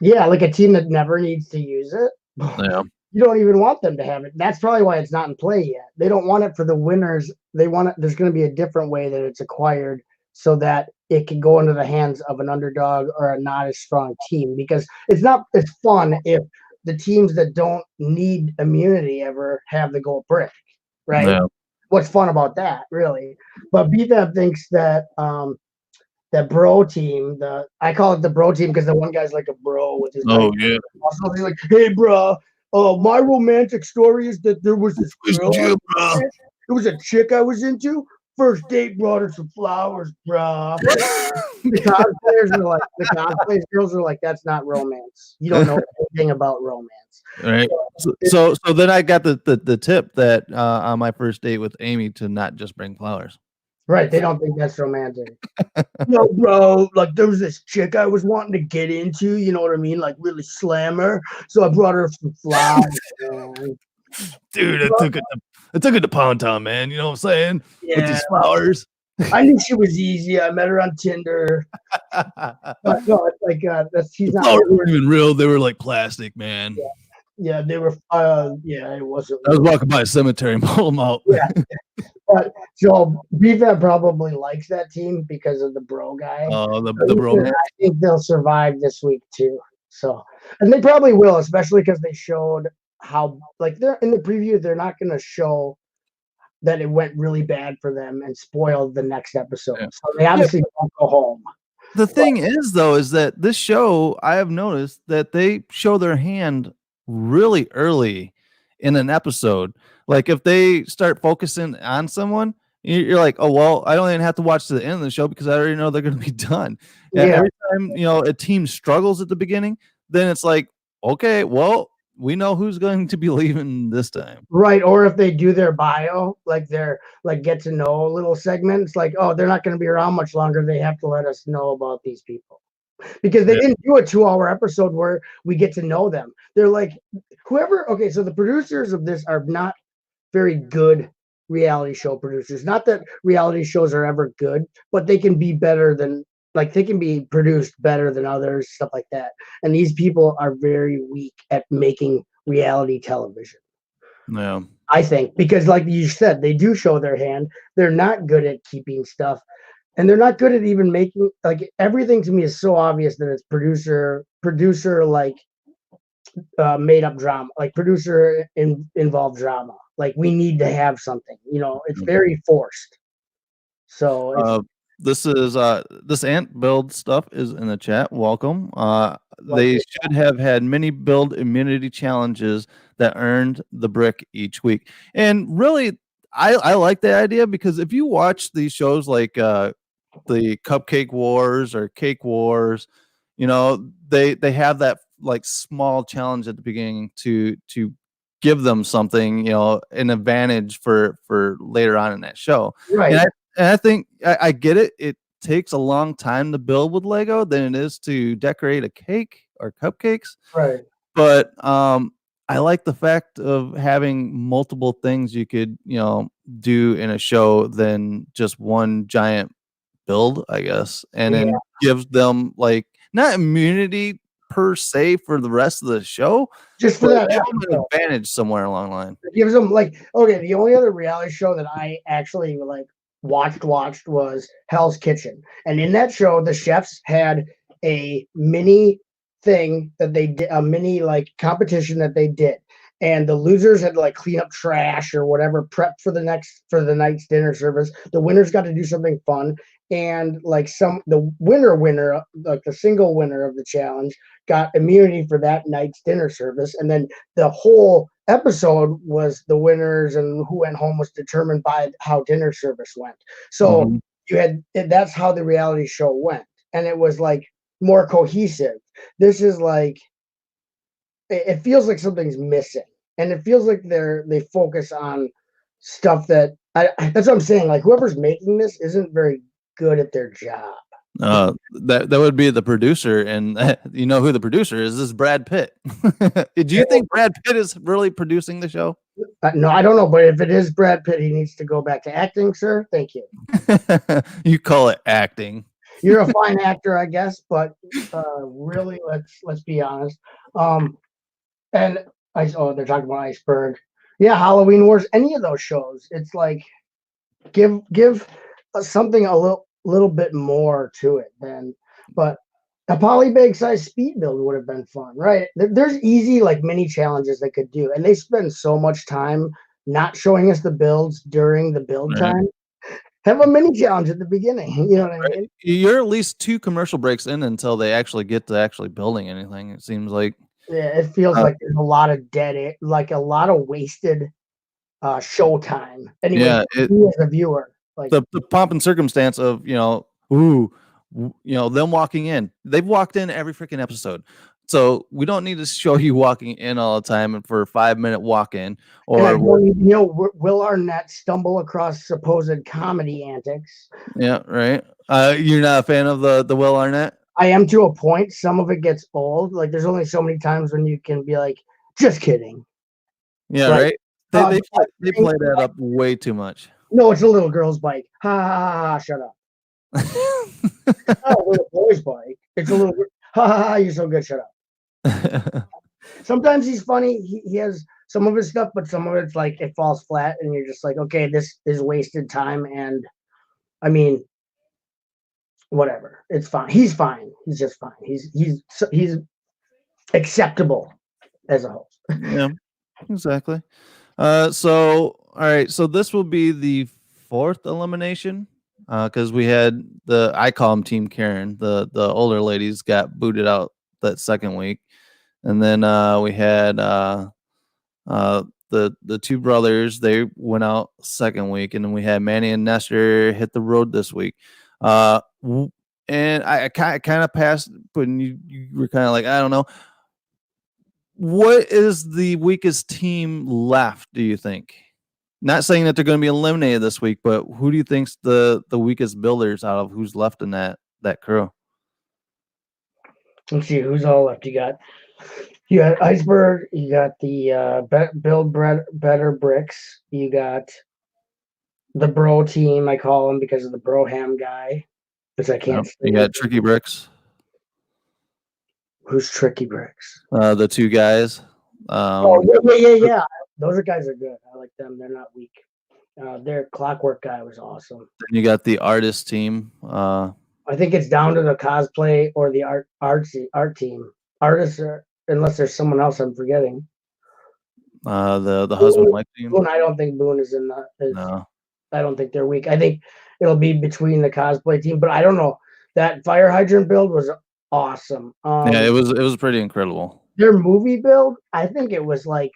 yeah, like a team that never needs to use it. Yeah. You don't even want them to have it. That's probably why it's not in play yet. They don't want it for the winners. They want it. There's going to be a different way that it's acquired so that it can go into the hands of an underdog or a not as strong team, because it's fun if the teams that don't need immunity ever have the gold brick, right? Yeah. What's fun about that, really? But BFAB thinks that that bro team, I call it the bro team because the one guy's like a bro with his yeah. He's like, hey, bro, my romantic story is that there was this girl. It was a chick I was into. first date brought her some flowers, bruh. The cosplayers girls are like, that's not romance. You don't know anything about romance. Right. So then I got the tip that on my first date with Amy to not just bring flowers. Right. They don't think that's romantic. No, bro, like there was this chick I was wanting to get into, you know what I mean? Like really slam her. So I brought her some flowers, man. Dude, I took it to Pound Town, man. You know what I'm saying? With Yeah. these flowers. I knew she was easy. I met her on Tinder. But no, it's like she's The not flowers really, weren't even real. They were like plastic, man. yeah, they were yeah, it wasn't I was really. walking by a cemetery and pulled them out. Yeah. But so BFAB probably likes that team because of the bro guy. The bromance. I think they'll survive this week too. So, and they probably will, especially because they showed how, like, they're in the preview, they're not going to show that it went really bad for them and spoil the next episode. Yeah. So they obviously don't go home. The thing is, though, is that this show, I have noticed that they show their hand really early in an episode. Like if they start focusing on someone, you're like, oh well, I don't even have to watch to the end of the show because I already know they're going to be done. Yeah. Every time a team struggles at the beginning, then it's like, okay, well, we know who's going to be leaving this time. Right. Or if they do their bio, like their get to know little segments, like, oh, they're not going to be around much longer. They have to let us know about these people. Because they didn't do a 2-hour episode where we get to know them. They're like, okay, so the producers of this are not very good reality show producers. Not that reality shows are ever good, but they can be better than, like, they can be produced better than others, stuff like that. And these people are very weak at making reality television. Yeah. I think, because like you said, they do show their hand. They're not good at keeping stuff. And they're not good at even making, like, everything to me is so obvious that it's producer like made up drama, like producer involved drama. Like we need to have something, it's very forced. So this ant build stuff is in the chat. Welcome. They should have had many build immunity challenges that earned the brick each week. And really, I like that idea because if you watch these shows like the Cupcake Wars or Cake Wars, they have that like small challenge at the beginning to give them something, an advantage for later on in that show. right. And I think I get it. It takes a long time to build with Lego than it is to decorate a cake or cupcakes. Right. But I like the fact of having multiple things you could, do in a show than just one giant build, I guess. And then gives them like not immunity per se for the rest of the show, just for that an advantage somewhere along the line. It gives them, like, okay, the only other reality show that I actually like watched was Hell's Kitchen. And in that show, the chefs had a mini thing that they did, a mini like competition that they did. And the losers had to like clean up trash or whatever, prep for the night's dinner service. The winners got to do something fun. And like the winner, like the single winner of the challenge, got immunity for that night's dinner service. And then the whole episode was the winners and who went home was determined by how dinner service went. So that's how the reality show went. And it was like more cohesive. This is like, it feels like something's missing. And it feels like they focus on stuff that's what I'm saying. Like whoever's making this isn't very good at their job. That would be the producer, and you know who the producer is? This is Brad Pitt. Do you think Brad Pitt is really producing the show? No, I don't know, but if it is Brad Pitt, he needs to go back to acting, sir. Thank you. You call it acting. You're a fine actor, I guess, but really, let's be honest. And they're talking about Iceberg. Yeah, Halloween Wars. Any of those shows, it's like give something a little bit more to it than. But a polybag size speed build would have been fun, right? There's easy like mini challenges they could do, and they spend so much time not showing us the builds during the build time. Have a mini challenge at the beginning. You know what I mean? You're at least 2 commercial breaks in until they actually get to actually building anything. It seems like. Yeah, it feels like there's a lot of like a lot of wasted show time. Anyway, as a viewer. Like the pomp and circumstance of them walking in. They've walked in every freaking episode. So we don't need to show you walking in all the time and for a 5-minute walk in. and I Or don't even know, will Arnett stumble across supposed comedy antics? yeah, right. You're not a fan of the Will Arnett? I am to a point. Some of it gets old. Like there's only so many times when you can be like, just kidding. Yeah, Like, right. They the they play that up way too much. no, it's a little girl's bike. Ha ha ha! Ha, shut up. It's not a little boy's bike. It's a little. Ha ha ha! You're so good. Shut up. Sometimes he's funny. He has some of his stuff, but some of it's like it falls flat, and you're just like, okay, this is wasted time. And I mean, whatever. It's fine. He's fine. He's just fine. He's acceptable as a host. Yeah, exactly. So all right, so this will be the fourth elimination. Because we had I call them Team Karen. The older ladies got booted out that second week, and then we had the two brothers. They went out second week, and then we had Manny and Nestor hit the road this week. And I kind of passed, but you were kind of like, I don't know. What is the weakest team left, do you think? Not saying that they're going to be eliminated this week, but who do you think's the weakest builders out of who's left in that crew? Let's see who's all left. You got Iceberg. You got the Build Better Bricks. You got the Bro team. I call them because of the Broham guy, which I can't. You got Tricky Bricks. Who's Tricky Bricks? The two guys. Yeah. Those guys are good. I like them. They're not weak. Their Clockwork guy was awesome. Then you got the artist team. I think it's down to the cosplay or the art team. Artists, unless there's someone else I'm forgetting. The husband wife team. Boone, I don't think Boone is in the. No. I don't think they're weak. I think it'll be between the cosplay team, but I don't know. That fire hydrant build was awesome. Yeah, it was pretty incredible. Their movie build, I think it was like,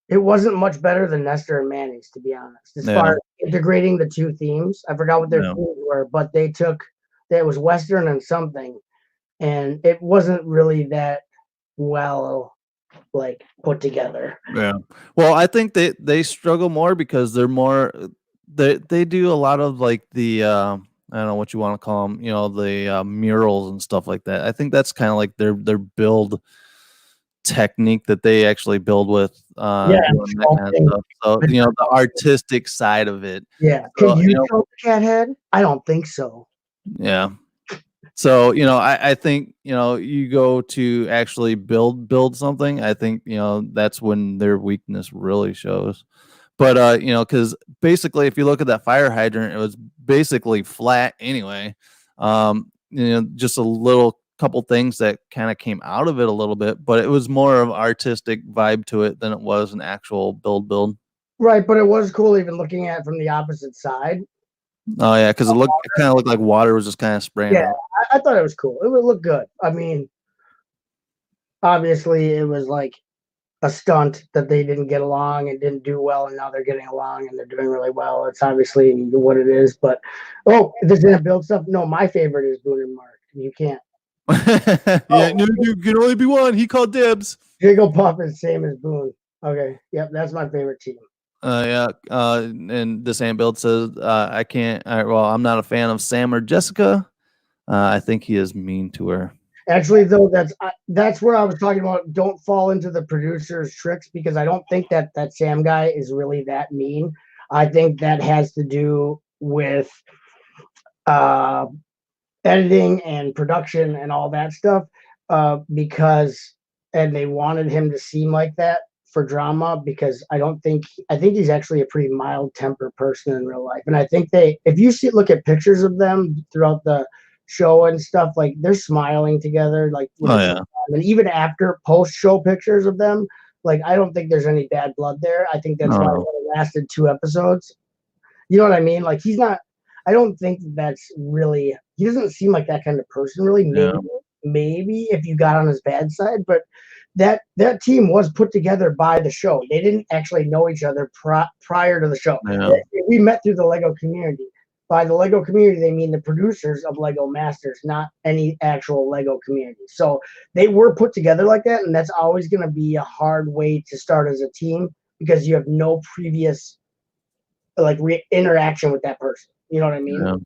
it wasn't much better than Nestor and Manny's, to be honest. As far as integrating the two themes, I forgot what their themes were, but it was Western and something, and it wasn't really that well like put together. Yeah. Well, I think they struggle more because they're more they do a lot of like the I don't know what you want to call them, the murals and stuff like that. I think that's kind of like their build technique that they actually build with that kind of stuff. So the artistic side of it. Yeah. So, can you show the cat head? I don't think so. Yeah. So I think you go to actually build something. I think that's when their weakness really shows. But because basically, if you look at that fire hydrant, it was basically flat anyway. Just a little couple things that kind of came out of it a little bit, but it was more of artistic vibe to it than it was an actual build. Right, but it was cool even looking at it from the opposite side. Oh yeah, because it kind of looked like water was just kind of spraying. Yeah, I thought it was cool. It would look good. I mean, obviously it was like a stunt that they didn't get along and didn't do well, and now they're getting along and they're doing really well. It's obviously what it is. But this didn't build stuff. No, my favorite is Boone and Mark. You can't. Yeah, no, you can only be one. He called dibs. Jigglypuff is same as Boone. Okay, yep, that's my favorite team. Yeah, and this Ant Build says I can't. Well, I'm not a fan of Sam or Jessica. I think he is mean to her. Actually, though, that's where I was talking about. Don't fall into the producer's tricks, because I don't think that Sam guy is really that mean. I think that has to do with editing and production and all that stuff, and they wanted him to seem like that for drama, because I think he's actually a pretty mild-tempered person in real life. And I think if you look at pictures of them throughout the show and stuff, like they're smiling together, like and even after post-show pictures of them, like I don't think there's any bad blood there. I think that's why it lasted 2 episodes. You know what I mean? Like he's not. I don't think that's really. He doesn't seem like that kind of person, really. Maybe if you got on his bad side, but that team was put together by the show. They didn't actually know each other prior to the show. Yeah. We met through the Lego community. By the Lego community, they mean the producers of Lego Masters, not any actual Lego community. So they were put together like that, and that's always going to be a hard way to start as a team because you have no previous like interaction with that person. You know what I mean?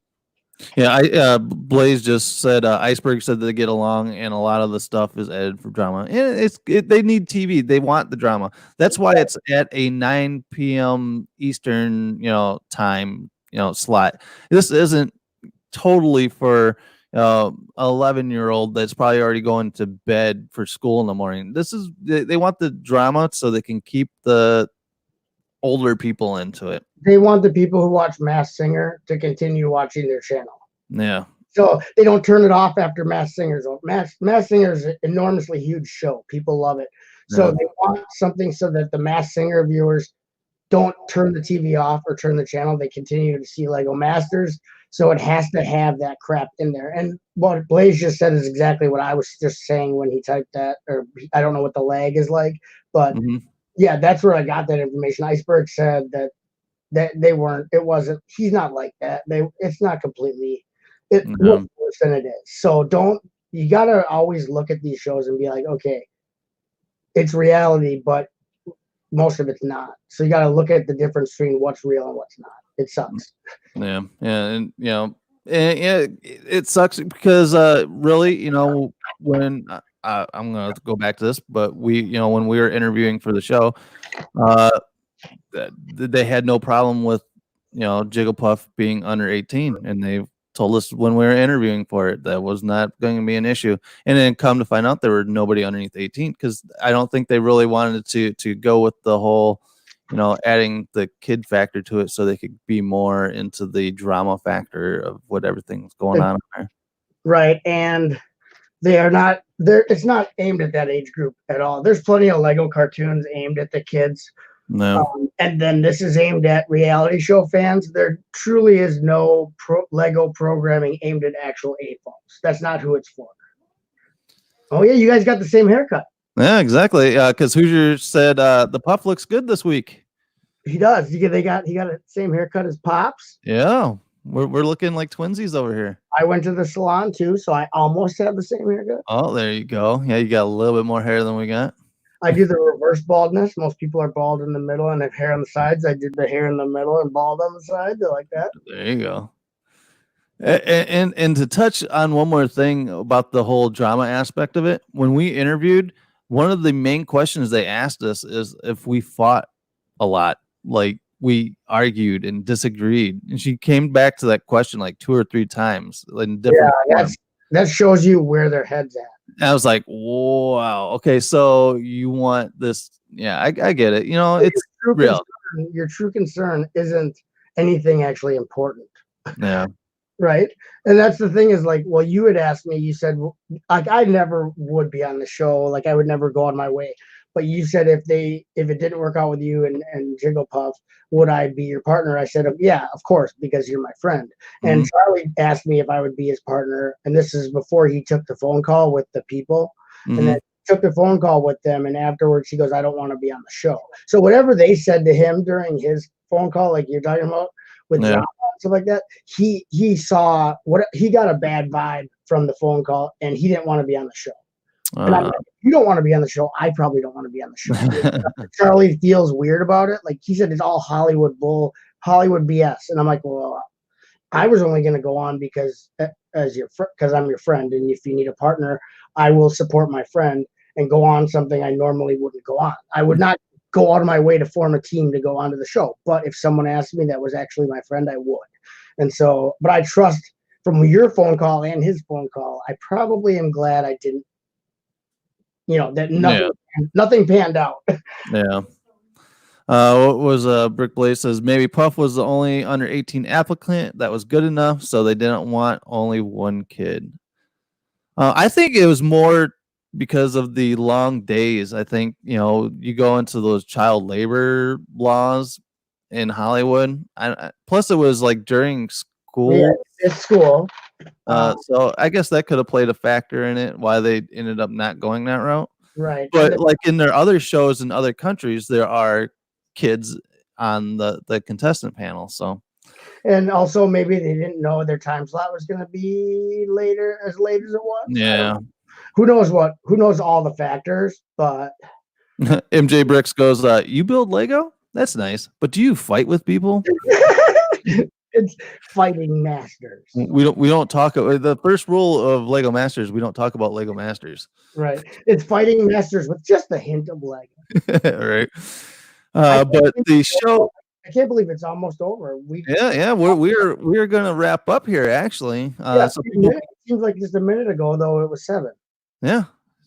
Yeah. Blaze just said Iceberg said they get along, and a lot of the stuff is edited for drama. And they need TV. They want the drama. That's why it's at a 9 p.m. Eastern, time, slot. This isn't totally for 11-year-old that's probably already going to bed for school in the morning. This is they want the drama so they can keep the older people into it. They want the people who watch Masked Singer to continue watching their channel. Yeah. So they don't turn it off after Masked Singer's over. Masked Singer is an enormously huge show. People love it. So they want something so that the Masked Singer viewers don't turn the TV off or turn the channel. They continue to see Lego Masters. So it has to have that crap in there. And what Blaze just said is exactly what I was just saying when he typed that. Or I don't know what the lag is like, but yeah, that's where I got that information. Iceberg said that they weren't. It wasn't. He's not like that. It's not completely. It looks worse than it is. So you got to always look at these shows and be like, okay, it's reality, but most of it's not. So you got to look at the difference between what's real and what's not. It sucks. Yeah, and it sucks because really, when I'm gonna go back to this, but when we were interviewing for the show, they had no problem with Jigglypuff being under 18, and they told us when we were interviewing for it that was not going to be an issue. And then come to find out there were nobody underneath 18 because I don't think they really wanted to go with the whole adding the kid factor to it so they could be more into the drama factor of what everything's going on there. Right, and they are not there. It's not aimed at that age group at all. There's plenty of Lego cartoons aimed at the kids. No. And then this is aimed at reality show fans. There truly is no Lego programming aimed at actual A-folks. That's not who it's for. Oh yeah, you guys got the same haircut. Yeah, exactly. Because Hoosier said the Puff looks good this week. He does. He got the same haircut as Pops. Yeah, we're looking like twinsies over here. I went to the salon too, so I almost have the same haircut. Oh, there you go. Yeah, you got a little bit more hair than we got. I do the reverse baldness. Most people are bald in the middle and have hair on the sides. I did the hair in the middle and bald on the sides. I like that. There you go. And to touch on one more thing about the whole drama aspect of it, when we interviewed, one of the main questions they asked us is if we fought a lot, like we argued and disagreed. And she came back to that question like 2 or 3 times in different forms. That shows you where their head's at. And I was like, wow, okay, so you want this? Yeah, I get it. It's real. Your true concern isn't anything actually important. Yeah. Right. And that's the thing is like, well, you had asked me, you said, like, I never would be on the show. Like, I would never go on my way. But you said if it didn't work out with you and Jigglypuff, would I be your partner? I said, yeah, of course, because you're my friend. And Charlie asked me if I would be his partner. And this is before he took the phone call with the people. And then took the phone call with them. And afterwards, he goes, I don't want to be on the show. So whatever they said to him during his phone call, like you're talking about, with drama and stuff like that, he saw he got a bad vibe from the phone call, and he didn't want to be on the show. And I'm like, if you don't want to be on the show, I probably don't want to be on the show. Charlie feels weird about it. Like he said, it's all Hollywood BS. And I'm like, well, I was only going to go on because because I'm your friend, and if you need a partner, I will support my friend and go on something I normally wouldn't go on. I would not go out of my way to form a team to go onto the show. But if someone asked me that was actually my friend, I would. And so, but I trust from your phone call and his phone call, I probably am glad I didn't, that nothing panned out. Yeah. What was Brick Blaze says maybe Puff was the only under 18 applicant that was good enough, so they didn't want only one kid. I think it was more because of the long days. I think you go into those child labor laws in Hollywood. Plus, it was like during school. Yeah, it's school. So I guess that could have played a factor in it why they ended up not going that route. Right. But like in their other shows in other countries, there are kids on the contestant panel. So and also maybe they didn't know their time slot was going to be later, as late as it was. yeah. Who knows what? Who knows all the factors? But MJ Bricks goes, "You build Lego? That's nice, but do you fight with people?" it's fighting masters. We don't talk. The first rule of Lego Masters, we don't talk about Lego Masters. Right. It's fighting masters with just a hint of Lego. Right. But the show, I can't believe it's almost over. yeah, we're gonna wrap up here actually. So people, it seems like just a minute ago though it was 7. yeah,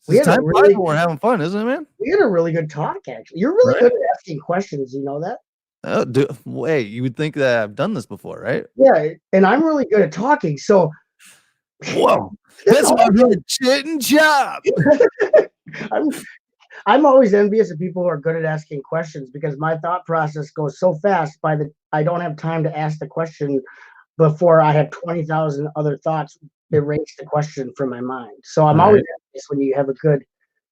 We had time a really, we're having fun, isn't it, man? we had a really good talk actually. You're really good at asking questions, you know that? Wait, you would think that I've done this before, right? Yeah, and I'm really good at talking. So Whoa, that's why we're Chit and Chop. I'm always envious of people who are good at asking questions because my thought process goes so fast I don't have time to ask the question before I have 20,000 other thoughts erase the question from my mind. So I'm always envious when you have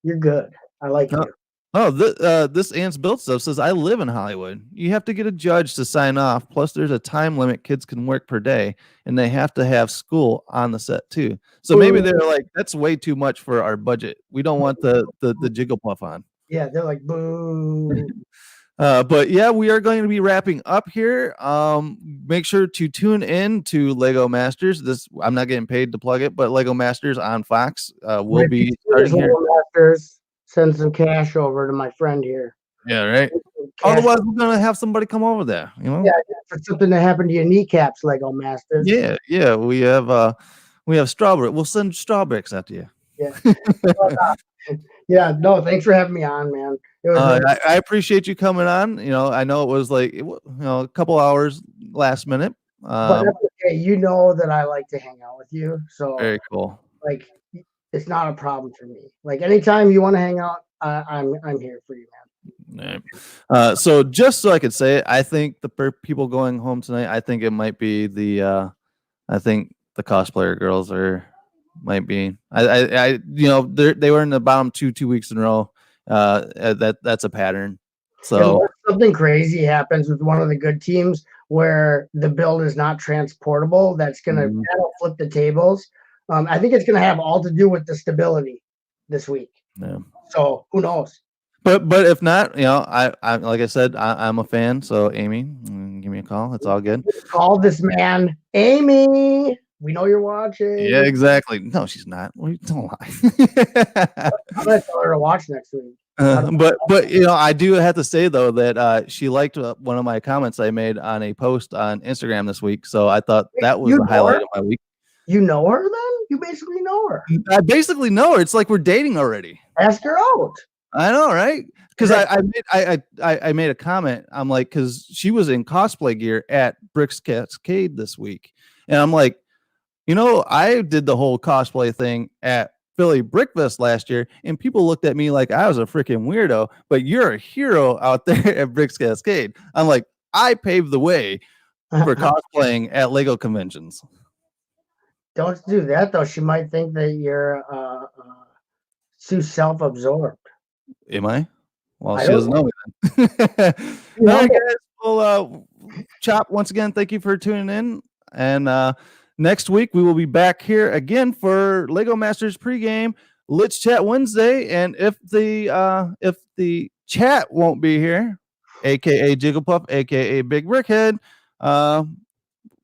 you're good. I like you. Oh, this Ants Built Stuff says, I live in Hollywood. You have to get a judge to sign off. Plus, there's a time limit kids can work per day, and they have to have school on the set too. So maybe they're like, that's way too much for our budget. We don't want the Jigglypuff on. Yeah, they're like, boo. But yeah, we are going to be wrapping up here. Make sure to tune in to Lego Masters. I'm not getting paid to plug it, but Lego Masters on Fox will be starting here. Lego Masters. Send some cash over to my friend here. Yeah, right. Otherwise, we're gonna have somebody come over there. You know. Yeah, for something that happened to your kneecaps, Lego Masters. Yeah. We have strawberry. We'll send strawberries after you. Yeah. Yeah. No, thanks for having me on, man. It was I appreciate you coming on. You know, I know it was like a couple hours last minute. But that's okay. You know that I like to hang out with you, so very cool. Like, it's not a problem for me. Like anytime you want to hang out, I'm here for you, man. Right. So just so I could say it, I think the people going home tonight, I think it might be I think the cosplayer girls might be. They were in the bottom 2 weeks in a row. That's a pattern. So something crazy happens with one of the good teams where the build is not transportable. That's gonna flip the tables. I think it's going to have all to do with the stability this week. Yeah. So who knows? But if not, I like I said, I'm a fan. So Amy, give me a call. It's all good. Call this man, Amy. We know you're watching. Yeah, exactly. No, she's not. Don't lie. I'm going to tell her to watch next week. But I do have to say though that she liked one of my comments I made on a post on Instagram this week. So I thought that was the highlight of my week. You know her then? You basically know her. I basically know her. It's like we're dating already. Ask her out. I know, right? Because I made a comment. I'm like, because she was in cosplay gear at Bricks Cascade this week, and I'm like, I did the whole cosplay thing at Philly Brickfest last year, and people looked at me like I was a freaking weirdo. But you're a hero out there at Bricks Cascade. I'm like, I paved the way for cosplaying at Lego conventions. Don't do that though. She might think that you're too self-absorbed. Am I? Well, she doesn't know me then. All right, guys. Well, Chop, once again, thank you for tuning in. And next week we will be back here again for Lego Masters pregame. Let's Chat Wednesday. And if the chat won't be here, aka Jigglypuff, aka Big Brickhead,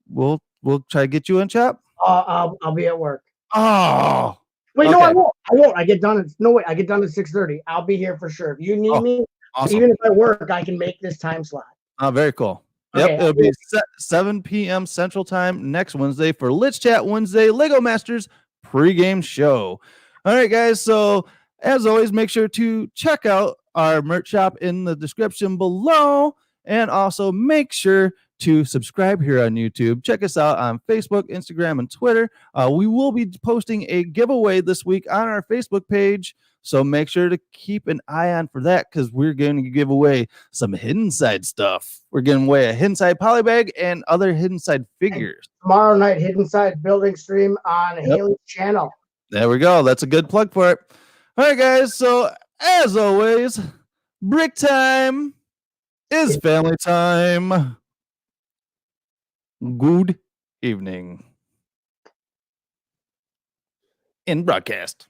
we'll try to get you in, Chop. I'll be at work. Oh, wait, okay. No, I won't. I get done at 6:30. I'll be here for sure. If you need me, awesome. Even if I work, I can make this time slot. Oh, very cool. Okay, yep, it'll be 7 p.m. Central Time next Wednesday for Let's Chat Wednesday Lego Masters pregame show. All right, guys. So as always, make sure to check out our merch shop in the description below, and also make sure to subscribe here on YouTube. Check us out on Facebook, Instagram, and Twitter. We will be posting a giveaway this week on our Facebook page, so make sure to keep an eye on for that, because we're going to give away some Hidden Side stuff. We're giving away a Hidden Side polybag and other Hidden Side figures. And tomorrow night, Hidden Side building stream on Haley's channel. There we go. That's a good plug for it. All right, guys. So as always, brick time is family time. Good evening. In broadcast.